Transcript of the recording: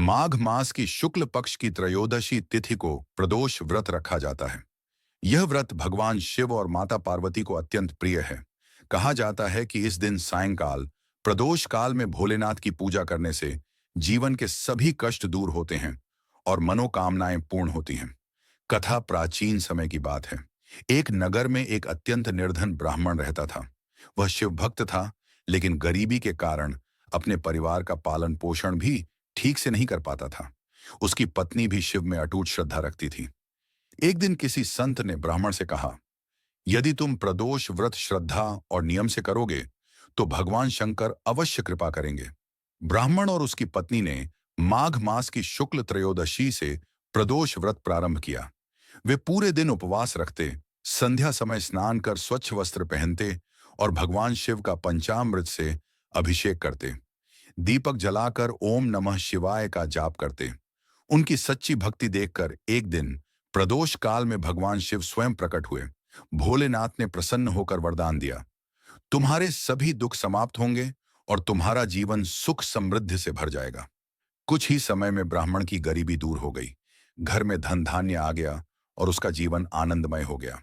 माघ मास की शुक्ल पक्ष की त्रयोदशी तिथि को प्रदोष व्रत रखा जाता है। यह व्रत भगवान शिव और माता पार्वती को अत्यंत प्रिय है। कहा जाता है कि इस दिन सायंकाल प्रदोष काल में भोलेनाथ की पूजा करने से जीवन के सभी कष्ट दूर होते हैं और मनोकामनाएं पूर्ण होती हैं। कथा प्राचीन समय की बात है। एक नगर में एक अत्यंत निर्धन ब्राह्मण रहता था। वह शिव भक्त था, लेकिन गरीबी के कारण अपने परिवार का पालन पोषण भी ठीक से नहीं कर पाता था। उसकी पत्नी भी शिव में अटूट श्रद्धा रखती थी। एक दिन किसी संत ने ब्राह्मण से कहा, यदि तुम प्रदोष व्रत श्रद्धा और नियम से करोगे तो भगवान शंकर अवश्य कृपा करेंगे। ब्राह्मण और उसकी पत्नी ने माघ मास की शुक्ल त्रयोदशी से प्रदोष व्रत प्रारंभ किया। वे पूरे दिन उपवास रखते, संध्या समय स्नान कर स्वच्छ वस्त्र पहनते और भगवान शिव का पंचामृत से अभिषेक करते। दीपक जलाकर ओम नमः शिवाय का जाप करते। उनकी सच्ची भक्ति देखकर एक दिन प्रदोष काल में भगवान शिव स्वयं प्रकट हुए। भोलेनाथ ने प्रसन्न होकर वरदान दिया, तुम्हारे सभी दुख समाप्त होंगे और तुम्हारा जीवन सुख समृद्धि से भर जाएगा। कुछ ही समय में ब्राह्मण की गरीबी दूर हो गई, घर में धन धान्य आ गया और उसका जीवन आनंदमय हो गया।